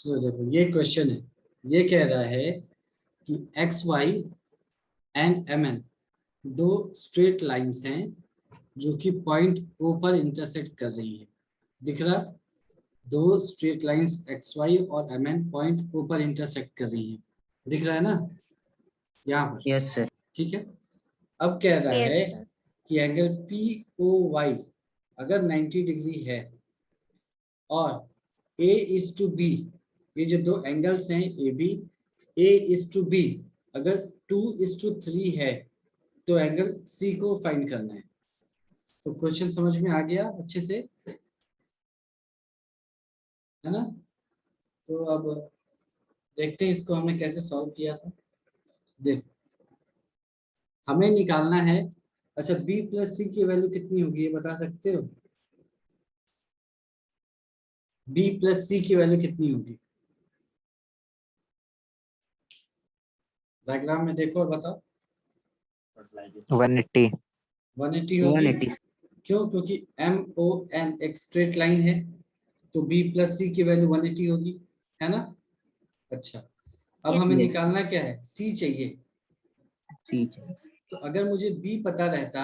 चलो देखो ये क्वेश्चन है, ये कह रहा है कि X Y and M N दो स्ट्रेट लाइंस हैं जो कि पॉइंट ओ पर इंटरसेक्ट कर रही है। दिख रहा? दो स्ट्रेट लाइंस एक्स वाई और एम एन पॉइंट ओ पर इंटरसेक्ट कर रही हैं। दिख रहा है ना यहाँ पर? Yes sir. ठीक है। अब कह रहा Yes, है sir. कि एंगल पी ओ वाई अगर 90 डिग्री है और ए इज टू बी, ये जो दो एंगल्स हैं A B, A is to B अगर 2:3 है तो एंगल सी को फाइंड करना है। तो क्वेश्चन समझ में आ गया अच्छे से, है ना? तो अब देखते हैं इसको हमने कैसे सॉल्व किया था। देख, हमें निकालना है, अच्छा बी प्लस सी की वैल्यू कितनी होगी ये बता सकते हो? बी प्लस सी की वैल्यू कितनी होगी? डायग्राम में देखो और बताओ। 180। 180 होगी। 180। क्यों? क्योंकि एम ओ एन एक स्ट्रेट लाइन है, तो बी प्लस सी की वैल्यू 180 होगी, है ना? अच्छा, अब हमें Yes. निकालना क्या है? सी चाहिए। सी चाहिए। तो अगर मुझे बी पता रहता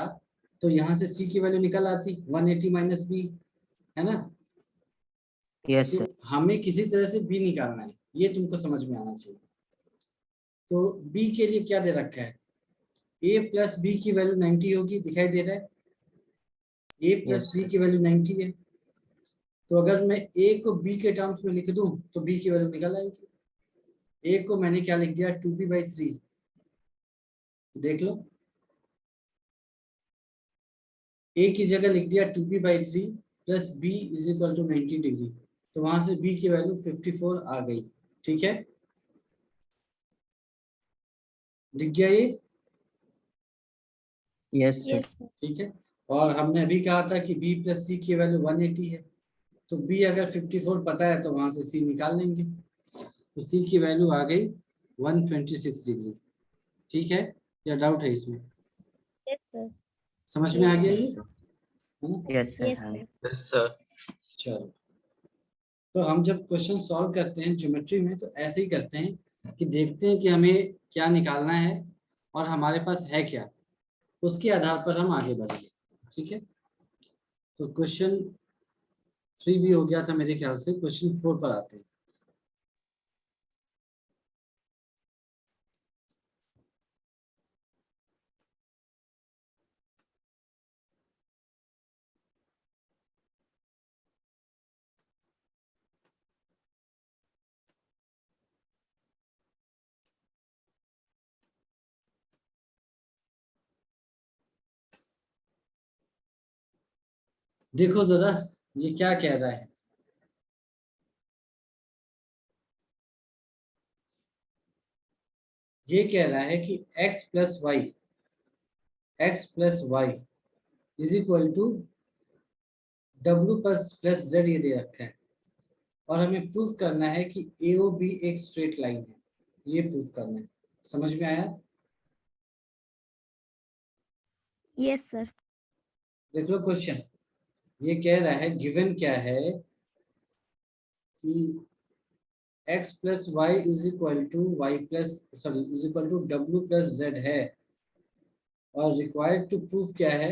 तो यहाँ से सी की वैल्यू निकल आती, 180 माइनस बी, है ना? यस तो सर। हमें किसी तरह से बी निकालना है, ये तुमको समझ में आना चाहिए। तो बी के लिए क्या दे रखा है? ए प्लस बी की वैल्यू 90 होगी, दिखाई दे रहा है? ए प्लस यस बी सर। की वैल्यू 90 है, तो अगर मैं ए को बी के टर्म्स में लिख दूं तो बी की वैल्यू निकल आएगी। ए को मैंने क्या लिख दिया? 2p/3। देख लो, ए की जगह लिख दिया 2p/3 plus B is equal to 90 degree, तो वहां से बी की वैल्यू 54 आ गई। ठीक है, दिख गया ये? Yes sir. Yes, sir. ठीक है, और हमने अभी कहा था कि बी प्लस सी की वैल्यू 180 है, तो बी अगर 54 पता है तो वहां से सी निकाल लेंगे, तो सी की वैल्यू आ गई 126 डिग्री। ठीक है, या डाउट है इसमें? Yes, sir. समझ में आ गया ये, यस है ना? Yes, sir. sir. Yes sir. चलो, तो हम जब क्वेश्चन सॉल्व करते हैं ज्योमेट्री में तो ऐसे ही करते हैं कि देखते हैं कि हमें क्या निकालना है और हमारे पास है क्या, उसके आधार पर हम आगे बढ़ेंगे। ठीक है, तो क्वेश्चन 3 भी हो गया था मेरे ख्याल से, क्वेश्चन 4 पर आते हैं। देखो जरा ये क्या कह रहा है। ये कह रहा है कि x plus Y is equal to W plus Z, ये दे रखा है, और हमें प्रूफ करना है कि ए ओ बी एक स्ट्रेट लाइन है, ये प्रूफ करना है। समझ में आया? Yes, sir. देख लो क्वेश्चन, ये कह रहा है गिवन क्या है कि x plus Y is equal to W plus Z है, और रिक्वायर्ड टू प्रूफ क्या है?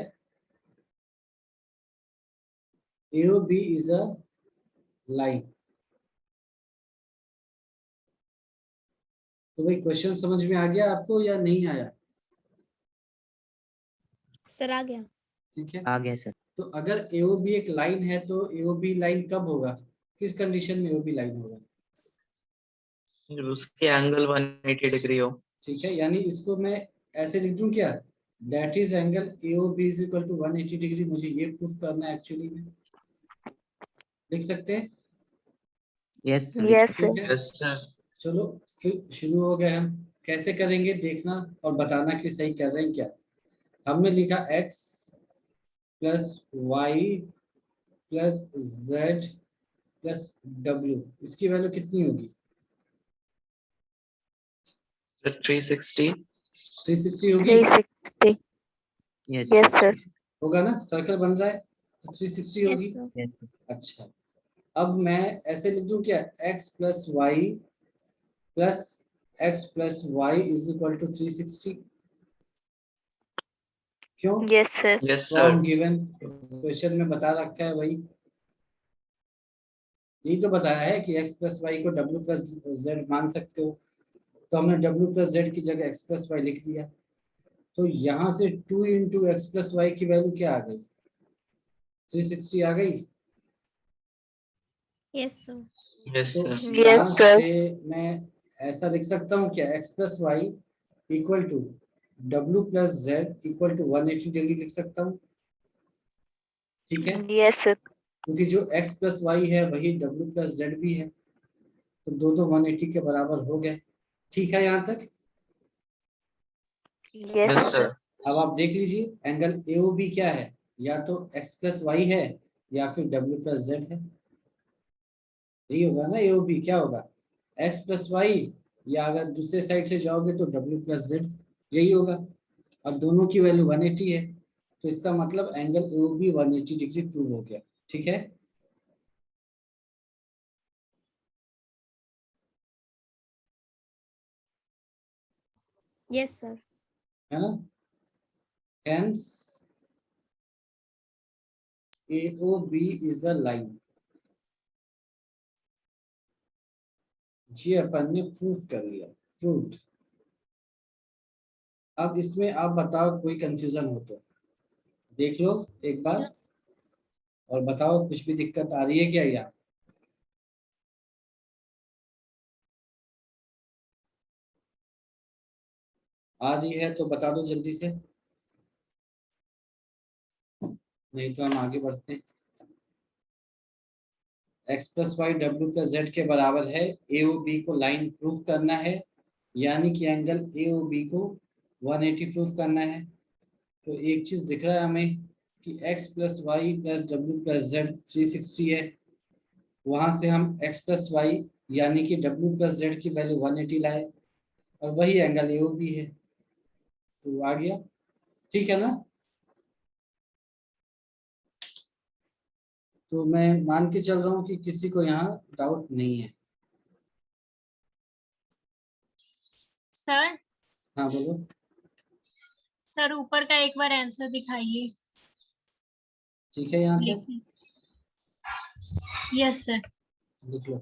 AOB is a line. तो भाई क्वेश्चन समझ में आ गया आपको या नहीं आया? Sir, आ गया. ठीक है, आ गया सर। तो अगर AOB एक लाइन है तो AOB लाइन कब होगा, किस कंडीशन में AOB लाइन होगा? उसके एंगल 180 डिग्री हो। ठीक है, यानी इसको मैं ऐसे लिख दूं क्या? That is angle AOB is equal to 180 degree. मुझे ये प्रूफ करना है एक्चुअली में, लिख सकते हैं? Yes sir. Yes, sir. ठीक है, यस सर। चलो फिर शुरू हो गए हम। कैसे करेंगे देखना और बताना कि सही कर रहे हैं क्या। हमने लिखा x plus Y plus Z plus W, इसकी वैल्यू कितनी होगी? 360। 360 होगी। 360. Yes Yes, sir. होगा ना, सर्कल बन रहा है तो 360 Yes, होगी। sir. यस। अच्छा, अब मैं ऐसे लिख दूं क्या, x plus Y plus X plus Y is equal to 360। क्यों? Yes sir. Yes, from sir. Given question में बता रखा है वही, यही तो बताया है कि x प्लस वाई को w प्लस जेड मान सकते हो, तो हमने w प्लस जेड की जगह x प्लस वाई लिख दिया। तो यहाँ से 2 इंटू एक्स प्लस वाई की वैल्यू क्या आ गई, 360 आ गई। Yes sir. Yes, तो sir. यहाँ Yes, sir. से मैं ऐसा लिख सकता हूँ क्या, x plus Y equal to w plus Z equal to 180 degree लिख सकता हूँ। ठीक है, यस सर। क्योंकि जो x प्लस वाई है वही w प्लस जेड भी है, तो दो 180 के बराबर हो गए। ठीक है यहाँ तक। Yes Yes, sir. sir. अब आप देख लीजिए एंगल AOB क्या है, या तो x प्लस वाई है या फिर w प्लस जेड है। यही होगा ना, AOB क्या होगा, x प्लस वाई, या अगर दूसरे साइड से जाओगे तो w प्लस जेड, यही होगा। और दोनों की वैल्यू 180 है, तो इसका मतलब एंगल AOB 180 डिग्री प्रूव हो गया। ठीक है, यस सर। है ना। Hence AOB is a line. ये अपन ने प्रूफ कर लिया, प्रूव्ड। अब इसमें आप बताओ कोई कंफ्यूजन हो तो देख लो एक बार और बताओ कुछ भी दिक्कत आ रही है क्या यहाँ। आ रही है तो बता दो जल्दी से, नहीं तो हम आगे बढ़ते हैं। X plus Y W plus Z के बराबर है, ए ओ बी को लाइन प्रूफ करना है, यानी कि एंगल ए ओ बी को 180 प्रूफ करना है। तो एक चीज दिख रहा है हमें कि x plus Y plus W plus Z 360 है, वहां से हम x प्लस वाई यानी कि w प्लस जेड की वैल्यू 180 लाए, और वही एंगल ए ओ बी है, तो आ गया। ठीक है ना। तो मैं मान के चल रहा हूँ कि किसी को यहाँ डाउट नहीं है। सर हाँ बोलो। सर ऊपर का एक बार आंसर दिखाइए। ठीक है यहाँ तक, लिखिए। Yes sir. लिख लो।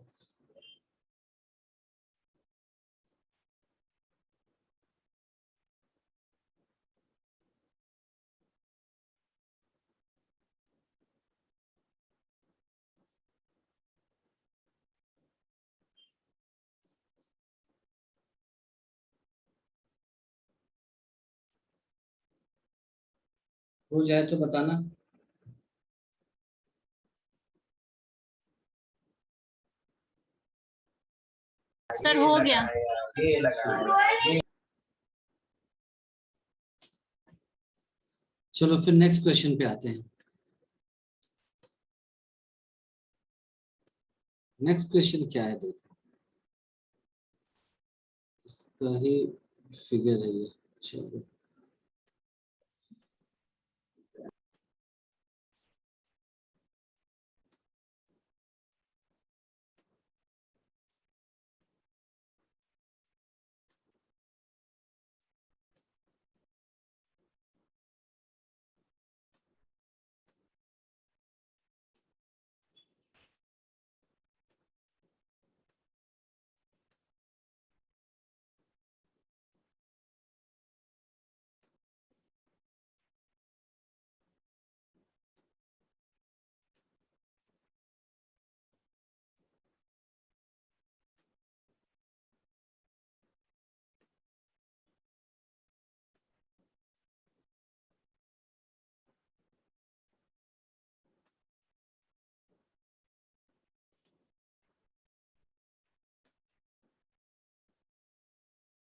हो जाए तो बताना। सर हो गया। चलो फिर नेक्स्ट क्वेश्चन पे आते हैं। नेक्स्ट क्वेश्चन क्या है देखो, इसका ही फिगर है ये। चलो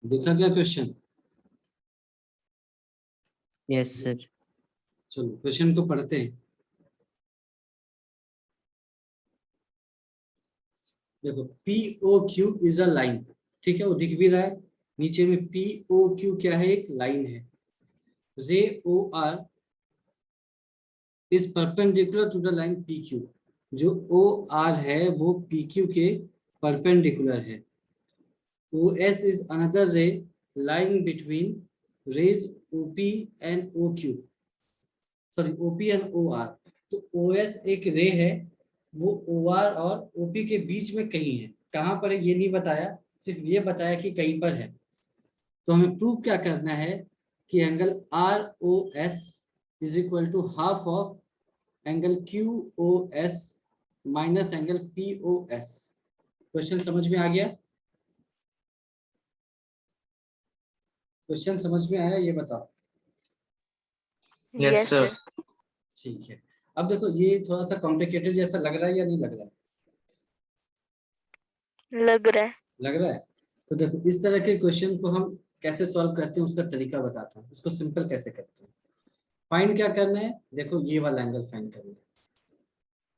देखा क्या क्वेश्चन। Yes, sir. चलो क्वेश्चन को पढ़ते हैं। देखो P O Q is a line, ठीक है, वो दिख भी रहा है नीचे में। पी ओ क्यू क्या है, एक लाइन है। Ray O R is perpendicular to the line P Q, जो ओ आर है वो पी क्यू के परपेंडिकुलर है। O S is another ray lying between rays OP and O Q, sorry OP and O R. तो O S एक रे है, वो ओ आर और ओपी के बीच में कहीं है। कहाँ पर है ये नहीं बताया, सिर्फ ये बताया कि कहीं पर है। तो हमें प्रूफ क्या करना है कि angle R O S is equal to half of angle Q O S minus angle P O S. Question समझ में आ गया? क्वेश्चन समझ में आया ये बताओ। Yes, sir. ठीक है, अब देखो ये थोड़ा सा कॉम्प्लिकेटेड जैसा लग रहा है या नहीं लग रहा है? लग रहा है। लग रहा है। तो देखो इस तरह के क्वेश्चन को हम कैसे सॉल्व करते हैं उसका तरीका बताता हूँ। इसको सिंपल कैसे करते हैं। फाइंड क्या करना है, देखो ये वाला एंगल फाइंड करना है।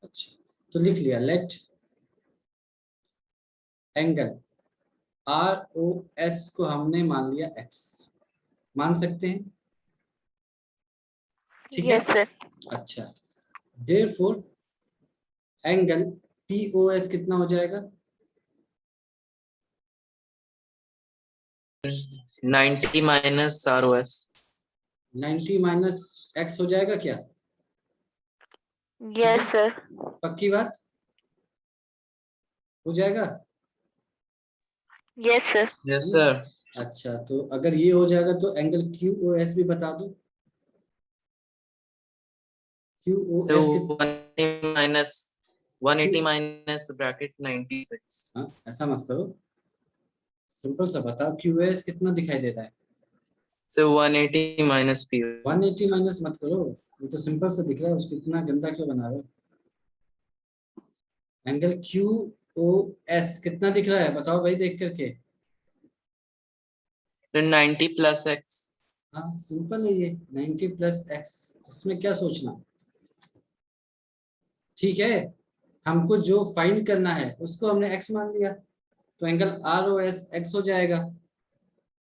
अच्छा, तो लिख लिया, let angle R O S को हमने मान लिया एक्स, मान सकते हैं, ठीक है। Yes sir. अच्छा, therefore angle P O S कितना हो जाएगा? 90 minus ROS. 90 माइनस एक्स हो जाएगा क्या? Yes sir. पक्की बात, हो जाएगा? Yes sir. Yes, sir. अच्छा, तो अगर ये हो जाएगा तो एंगल क्यू ओ एस भी बता दो। Q O So S 180 minus 180 minus bracket 96. हाँ, ऐसा मत करो, सिंपल सा बताओ, क्यू एस कितना दिखाई देता है? So 180 minus P. 180 माइनस मत करो, ये तो सिंपल सा दिख रहा है, उसको इतना गंदा क्यों बना रहे हो? एंगल क्यू ओ एस कितना दिख रहा है बताओ भाई देख करके। So 90 plus X. हाँ सिंपल है ये, 90 प्लस एक्स, इसमें क्या सोचना। ठीक है, हमको जो फाइंड करना है उसको हमने एक्स मान लिया, तो angle R O S X हो जाएगा।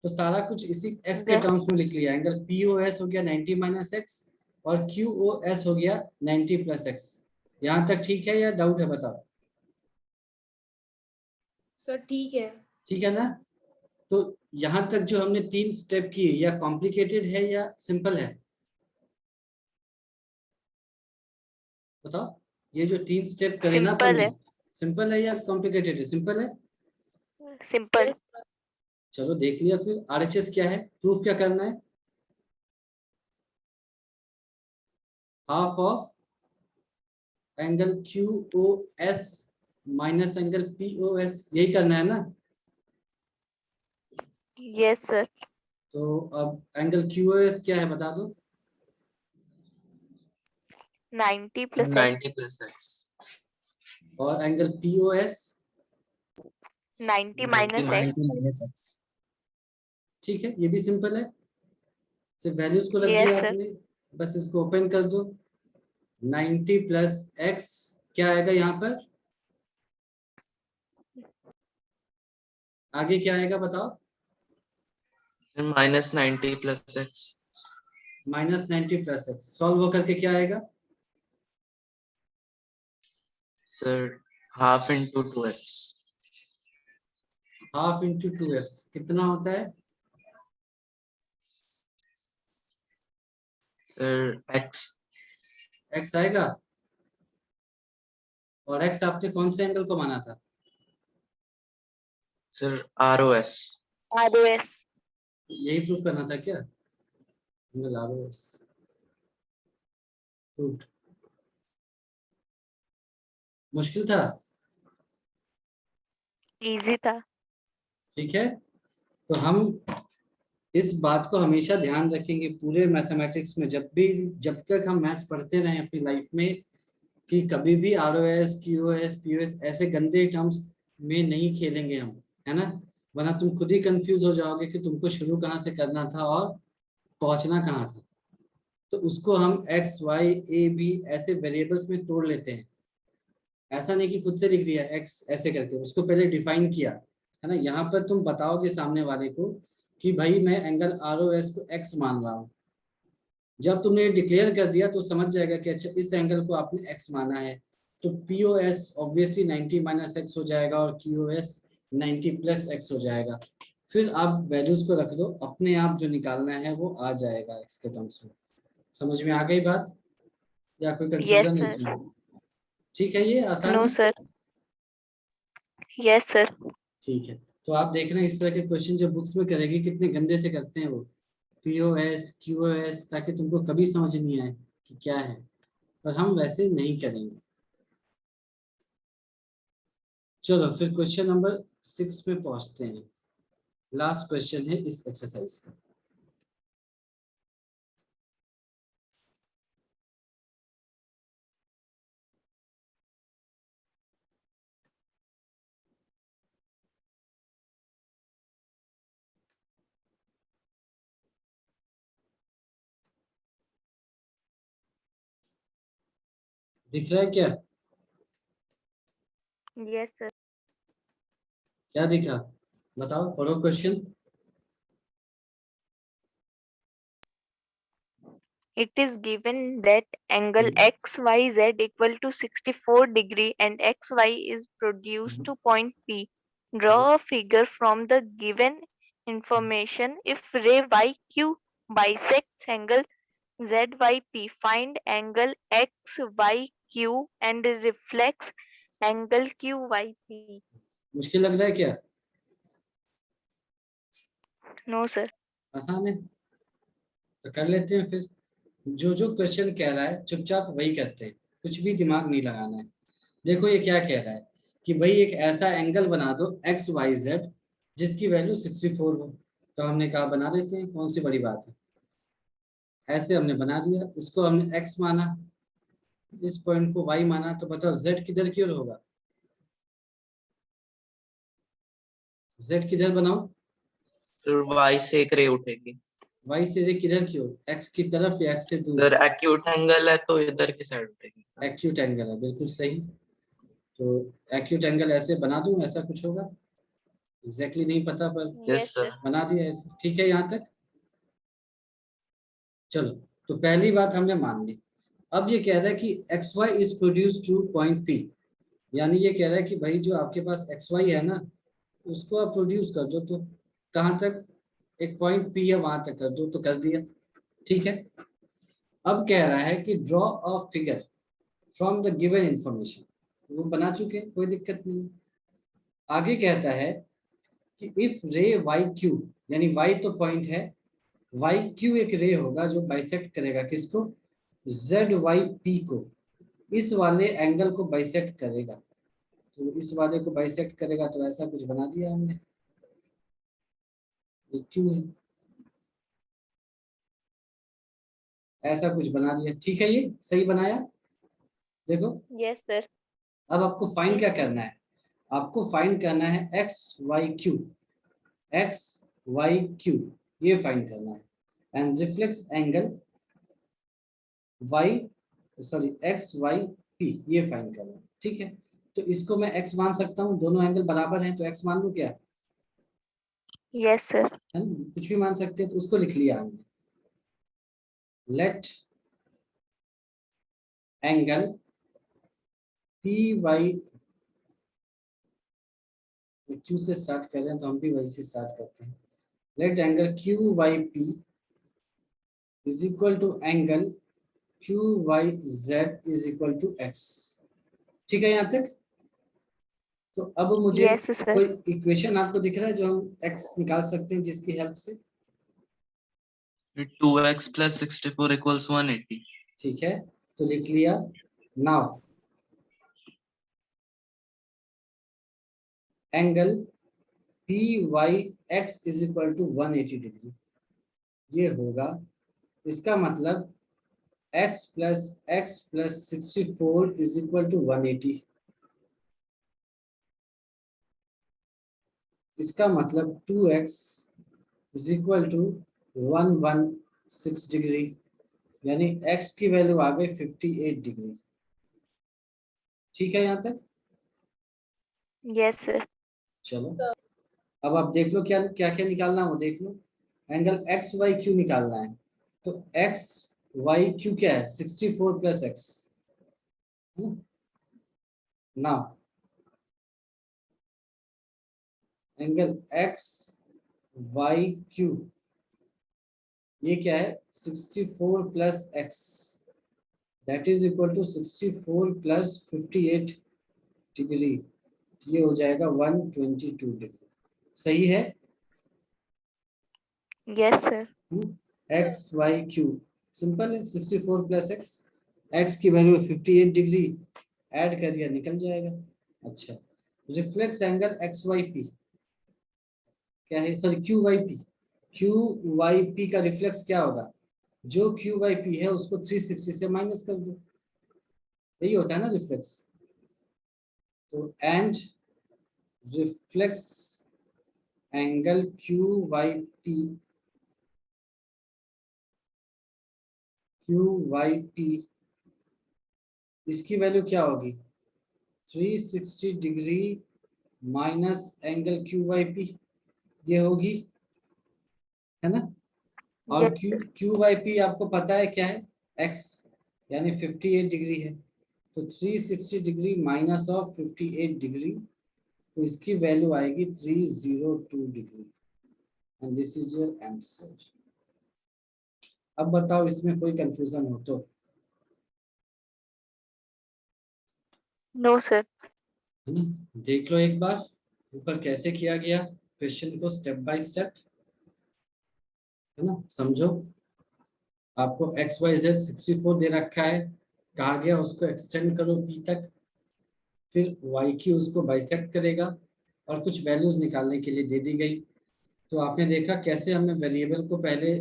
तो सारा कुछ इसी एक्स के टर्म्स में लिख लिया। एंगल पी ओ एस हो गया 90 माइनस एक्स और क्यू ओ एस हो गया 90 प्लस एक्स। यहाँ तक ठीक है या डाउट है बताओ? सर ठीक है। ठीक है ना। तो यहाँ तक जो हमने 3 स्टेप किए, या कॉम्प्लिकेटेड है या सिंपल है बताओ? ये जो 3 स्टेप करे ना अपन सिंपल ने, है। सिंपल है या कॉम्प्लिकेटेड है? सिंपल है। सिंपल। चलो देख लिया, फिर आरएचएस क्या है, प्रूफ क्या करना है? Half of angle Q O S minus angle P O S, यही करना है ना। Yes sir. तो अब एंगल क्यू ओ एस क्या है बता दो? 90 प्लस एक्स। 90 plus X. और angle P O S 90 minus 90 X. minus X. ठीक है, ये भी सिंपल है, सिर्फ वैल्यूज को रख Yes, दिया sir. आपने। बस इसको ओपन कर दो, 90 प्लस एक्स क्या आएगा यहाँ पर, आगे क्या आएगा बताओ? Minus 90 plus X. Minus 90 plus x, solve होकर के क्या आएगा? Sir, half into 2X. Half into 2x कितना होता है? Sir, X. x आएगा। और x आपने कौन से एंगल को माना था? Sir, ROS. ROS. यही प्रूफ करना था क्या? एंगल ROS प्रूफ, मुश्किल था? इजी था। ठीक है, तो हम इस बात को हमेशा ध्यान रखेंगे पूरे मैथमेटिक्स में, जब तक हम मैथ्स पढ़ते रहें अपनी लाइफ में, कि कभी भी ROS QoS POS ऐसे गंदे टर्म्स में नहीं खेलेंगे हम, है ना। वरना तुम खुद ही कंफ्यूज हो जाओगे कि तुमको शुरू कहाँ से करना था और पहुंचना कहाँ था। तो उसको हम x y a b ऐसे वेरिएबल्स में तोड़ लेते हैं। ऐसा नहीं कि खुद से लिख दिया x ऐसे करके, उसको पहले डिफाइन किया, है ना। यहाँ पर तुम बताओगे सामने वाले को कि भाई मैं एंगल ROS को x मान रहा हूँ। जब तुमने डिक्लेयर कर दिया तो समझ जाएगा कि अच्छा इस एंगल को आपने x माना है, तो POS ऑब्वियसली 90 माइनस एक्स हो जाएगा और QoS 90 प्लस एक्स हो जाएगा। फिर आप वैल्यूज को रख दो, अपने आप जो निकालना है वो आ जाएगा एक्स के टर्म्स में। समझ में आ गई बात या कोई कंफ्यूजन है sir. इसमें? ठीक है, ये आसान No, है। sir. Yes, sir. ठीक है, तो आप देख रहे हैं इस तरह के क्वेश्चन जो बुक्स में करेगी कितने गंदे से करते हैं वो, POS QoS, ताकि तुमको कभी समझ नहीं आए कि क्या है, पर हम वैसे नहीं करेंगे। चलो फिर क्वेश्चन नंबर 6 पे पहुंचते हैं। लास्ट क्वेश्चन है इस एक्सरसाइज का। दिख रहा है क्या? Yes, sir. क्या दिखा? बताओ, पढ़ो question. It is given that angle XYZ equal to 64 degree and XY is produced to point P. Draw a figure from the given information. If ray YQ bisects angle ZYP, find angle XYQ and reflects angle QYP. मुश्किल लग रहा है क्या? No, sir. आसान है, तो कर लेते हैं फिर। जो जो क्वेश्चन कह रहा है चुपचाप वही करते हैं, कुछ भी दिमाग नहीं लगाना है। देखो ये क्या कह रहा है कि भाई एक ऐसा एंगल बना दो XYZ जिसकी वैल्यू 64 हो। तो हमने कहा बना देते हैं, कौन सी बड़ी बात है। ऐसे हमने बना दिया, इसको हमने X माना, इस पॉइंट को Y माना, तो बताओ Z किधर की ओर होगा? Z किधर बनाओ? फिर y से एक रे उठेगी। Y से किधर की ओर? X की तरफ या X से दूर? सर एक्यूट एंगल है तो इधर की साइड उठेगी। एक्यूट एंगल है, बिल्कुल सही। तो एक्यूट एंगल ऐसे बना दूं, ऐसा कुछ होगा? एग्जैक्टली नहीं पता, पर Yes, सर। sir. बना दिया ऐसे। ठीक है यहाँ तक? चलो, तो पहली बात हमने मान ली। अब ये कह रहा है कि XY is produce two point P, यानी ये कह रहा है कि भाई जो आपके पास XY है ना, उसको आप प्रोड्यूस कर दो। तो कहाँ तक? एक पॉइंट P है वहां तक कर दो, तो कर दिया। ठीक है, अब कह रहा है कि draw a figure from the given information, वो बना चुके, कोई दिक्कत नहीं। आगे कहता है कि इफ रे YQ, यानी Y तो पॉइंट है, YQ एक रे होगा जो बाइसेक्ट करेगा किसको? ZYP को, इस वाले एंगल को बाइसेक्ट करेगा। तो इस वाले को बाइसेक्ट करेगा, तो ऐसा कुछ बना दिया हमने, ये क्यों है, ऐसा कुछ बना दिया। ठीक है, ये सही बनाया। देखो Yes, sir. अब आपको फाइंड Yes, क्या sir. करना है? आपको फाइंड करना है XYQ, XYQ ये फाइंड करना है, एंड रिफ्लेक्स एंगल XYP ये फाइंड करना है। ठीक है, तो इसको मैं X मान सकता हूँ, दोनों एंगल बराबर हैं, तो X मान लूँ क्या? Yes, sir. है ना, कुछ भी मान सकते हैं, तो उसको लिख लिया हमने। लेट एंगल PY, Q से स्टार्ट कर रहे हैं तो हम भी वही से स्टार्ट करते हैं। Let angle QYP is equal to angle QYZ is equal to X। ठीक है यहाँ तक? तो अब मुझे Yes, sir. कोई इक्वेशन आपको दिख रहा है जो हम X निकाल सकते हैं जिसकी हेल्प से? 2x plus 64 equals 180। ठीक है, तो लिख लिया। Now angle PYX is equal to 180 degree ये होगा। इसका मतलब x plus 64 is equal to 180। इसका मतलब 2x is equal to 116 degree, यानी x की वैल्यू आ गई 58 डिग्री। ठीक है यहाँ तक? Yes, sir. चलो अब आप देख लो क्या क्या क्या निकालना है वो देख लो। एंगल XYQ निकालना है, तो XYQ क्या है? 64 plus X. Now angle X Y Q ये क्या है 64 plus X that is equal to 64 plus 58 degree, ये हो जाएगा 122 डिग्री। सही है? Yes, sir. X Y Q simple है, 64 प्लस एक्स, एक्स की वैल्यू 58 डिग्री, ऐड करिए निकल जाएगा। अच्छा, reflex angle X Y P क्या है, sorry Q Y P, Q Y P का रिफ्लेक्स क्या होगा, जो क्यू वाई पी है उसको 360 से माइनस कर दो, यही होता है ना रिफ्लेक्स। तो and reflex angle Q Y P, Q Y P इसकी वैल्यू क्या होगी 360 degree minus angle Q Y P, ये होगी, है ना। और Yes, Q Q Y P आपको पता है क्या है, एक्स यानी 58 डिग्री है, तो 360 डिग्री माइनस ऑफ 58 डिग्री, तो इसकी वैल्यू आएगी 302 degree and this is your answer. अब बताओ इसमें कोई कंफ्यूजन हो तो, no, sir. है ना। देख लो एक बार ऊपर कैसे किया गया क्वेश्चन को स्टेप बाय स्टेप, है ना, समझो। आपको एक्स वाई जेड 64 दे रखा है, कहा गया उसको एक्सटेंड करो पी तक, फिर वाई की उसको बाइसेक्ट करेगा और कुछ वैल्यूज निकालने के लिए दे दी गई। तो आपने देखा कैसे हमने वेरिएबल को पहले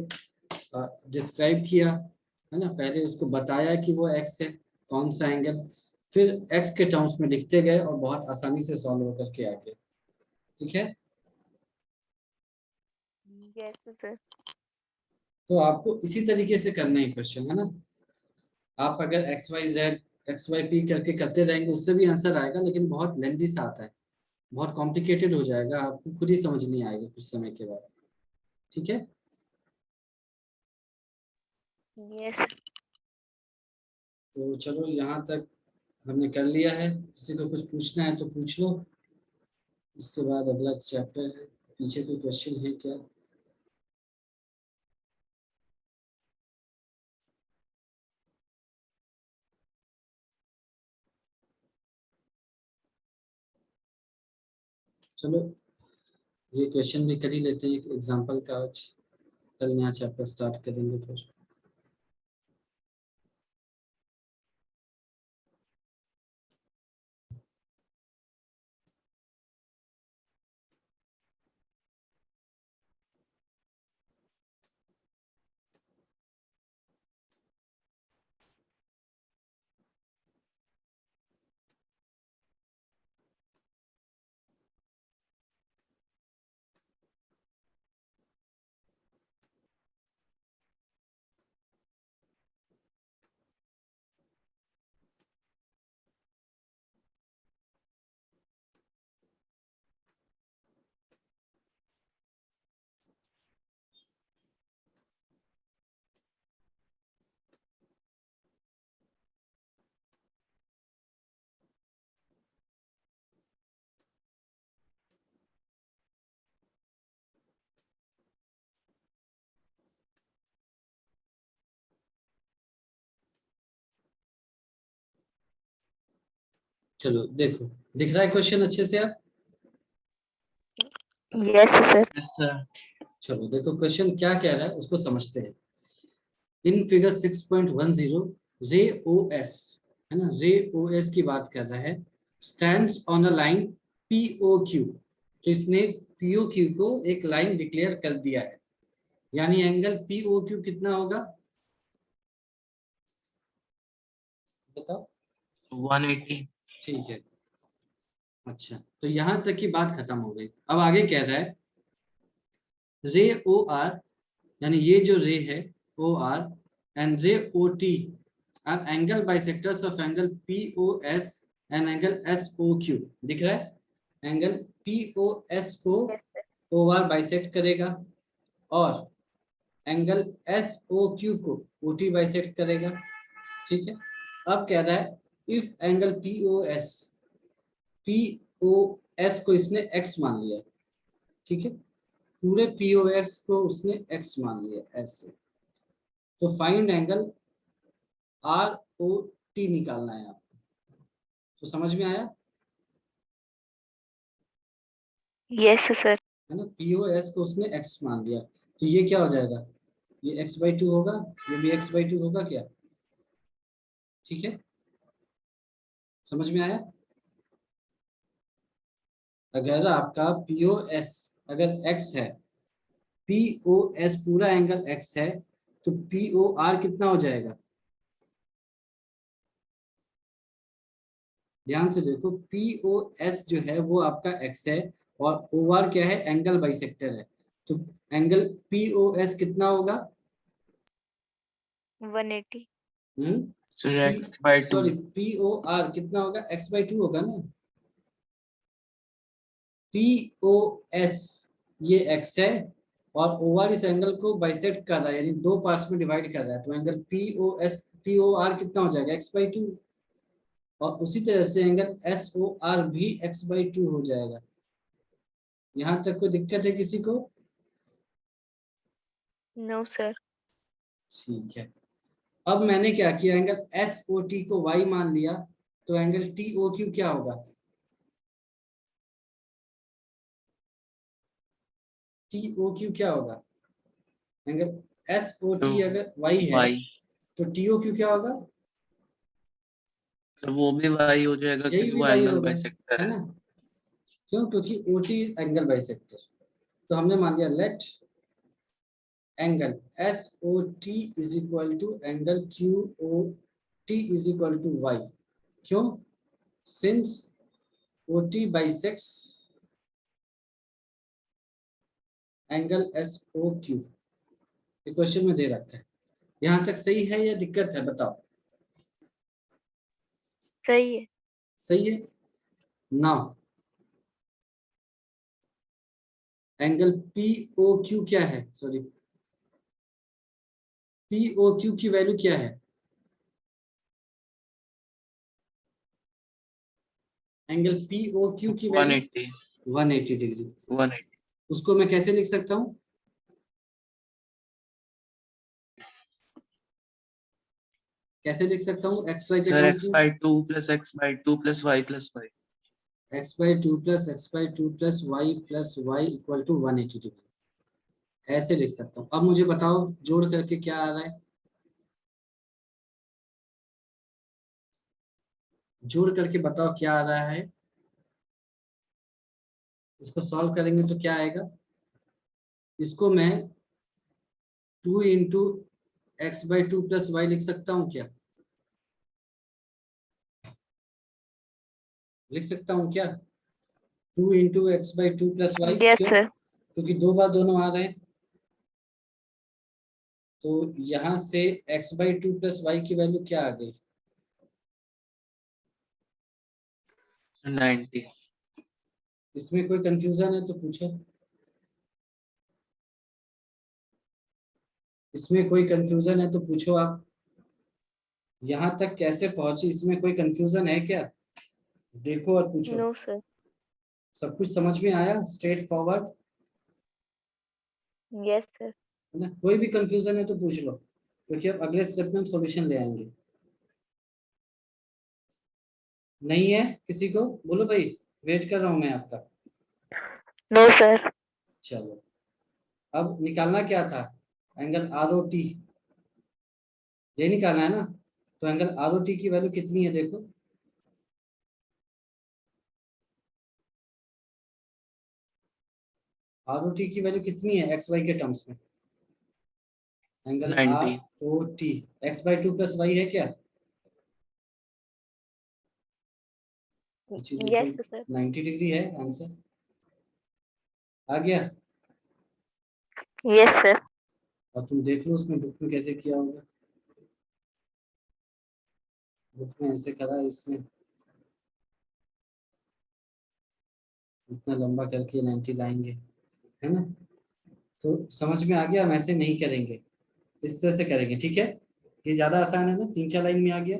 डिस्क्राइब किया, है ना, पहले उसको बताया कि वो एक्स है कौन सा एंगल, फिर एक्स के टर्म्स में लिखते गए और बहुत आसानी से सॉल्व होकर के आ गए। ठीक है, Yes, sir. तो आपको इसी तरीके से करना है क्वेश्चन, है ना। आप अगर X Y Z X Y P करके करते रहेंगे उससे भी आंसर आएगा, लेकिन बहुत लेंथी सा आता है, बहुत कॉम्प्लिकेटेड हो जाएगा, आपको खुद ही समझ नहीं आएगा कुछ समय के बाद। ठीक है, Yes. तो चलो यहाँ तक हमने कर लिया है, किसी को कुछ पूछना है तो पूछ लो, इसके बाद अगला चैप्टर है, पीछे कोई क्वेश्चन है क्या। चलो ये क्वेश्चन भी कर ही लेते हैं एक एग्जांपल का, आज कल नया चैप्टर स्टार्ट करेंगे फिर। चलो देखो, दिख रहा है क्वेश्चन अच्छे से आप। Yes, sir. Yes sir. चलो देखो क्वेश्चन क्या कह रहा है उसको समझते हैं। इन फिगर 6.10 रे ओ एस, है ना, रे ओ एस की बात कर रहा है, stands on a line P O Q, तो इसने पी ओ क्यू को एक लाइन डिक्लेयर कर दिया है, यानी एंगल पी ओ क्यू कितना होगा बताओ। 180। ठीक है, अच्छा तो यहां तक की बात खत्म हो गई। अब आगे कह रहा है रे ओ आर, यानी ये जो रे है ओ R and ray O T R angle bisectors of angle P O S and angle S O Q. दिख रहा है, एंगल पी ओ एस को Yes, sir. O R bisect करेगा और एंगल एस ओ क्यू को O T bisect करेगा। ठीक है, अब कह रहा है if angle P O S POS को इसने x मान लिया, ठीक है, पूरे POS को उसने x मान लिया ऐसे। तो फाइंड एंगल ROT निकालना है आपको। तो समझ में आया? Yes sir. है ना, POS को उसने x मान लिया, तो ये क्या हो जाएगा, ये x/2 होगा, ये भी x/2 होगा क्या? ठीक है, समझ में आया? अगर आपका POS अगर x है, POS पूरा एंगल x है, तो POR कितना हो जाएगा? ध्यान से देखो, POS जो है वो आपका x है और OR क्या है, एंगल बाइसेक्टर है, तो एंगल POS कितना होगा? 180। सर x/2 सॉरी, POR कितना होगा? x/2 होगा ना। POS ये x है और OR इस एंगल को बाइसेक्ट कर रहा है, यानी दो पार्ट्स में डिवाइड कर रहा है, तो एंगल POR कितना हो जाएगा? x/2। और उसी तरह से एंगल SOR भी x/2 हो जाएगा। यहाँ तक कोई दिक्कत है किसी को? No sir. ठीक है, अब मैंने क्या किया, एंगल SOT को y मान लिया, तो एंगल TOQ क्या होगा? TOQ क्या होगा? एंगल SOT अगर y है y, तो TOQ क्या होगा? तो वो भी y हो जाएगा यही क्योंकि भी वो y एंगल होगा, बाइसेक्टर है है। ना? क्यों? क्योंकि OT एंगल बाइसेक्टर। तो हमने मान लिया let angle SOT is equal to angle QOT is equal to y। क्यों? Since OT bisects angle SOQ। ये क्वेश्चन में दे रखा है। यहाँ तक सही है या दिक्कत है, बताओ? सही है। सही है। नाउ एंगल POQ क्या है? सॉरी, POQ की वैल्यू क्या है? एंगल POQ की वैल्यू 180 180 डिग्री। 180 उसको मैं कैसे लिख सकता हूँ? कैसे लिख सकता हूँ XY के सर टर्म्स में? x/2 plus x/2 plus y plus y। x/2 plus x/2 plus y equal to 180 degree, ऐसे लिख सकता हूँ। अब मुझे बताओ जोड़ करके क्या आ रहा है? जोड़ करके बताओ क्या आ रहा है? इसको सॉल्व करेंगे तो क्या आएगा? इसको मैं 2 इंटू x/2 प्लस y लिख सकता हूँ क्या? लिख सकता हूँ क्या? 2 into x/2 plus y। Yes क्यों? सर। क्योंकि दो बार दोनों आ रहे हैं, तो यहाँ से x/2 प्लस y की वैल्यू क्या आ गई? 90। इसमें कोई कंफ्यूजन है तो पूछो। इसमें कोई कंफ्यूजन है तो पूछो आप। यहाँ तक कैसे पहुंची, इसमें कोई कंफ्यूजन है क्या? देखो और पूछो। No sir. सब कुछ समझ में आया? Straight forward yes sir. है ना? कोई भी कंफ्यूजन है तो पूछ लो, क्योंकि अब अगले स्टेप में हम सॉल्यूशन ले आएंगे। नहीं है किसी को? बोलो भाई, वेट कर रहा हूं मैं आपका। No sir. चलो, अब निकालना क्या था? एंगल ROT, ये निकालना है ना? तो एंगल ROT की वैल्यू कितनी है देखो। ROT की वैल्यू कितनी है XY के टर्म्स में? Angle 90 ROT x/2 plus y है क्या? which is equal yes sir. 90 degree है आंसर। आ गया? Yes sir. और तुम देख लो उसमें बुक में कैसे किया होगा। बुक में ऐसे करा है इसने, इतना लंबा करके 90 लाएंगे, है ना? तो समझ में आ गया? हम ऐसे नहीं करेंगे, इस तरह से करेंगे, ठीक है? ये ज्यादा आसान है ना, 3-4 लाइन में आ गया।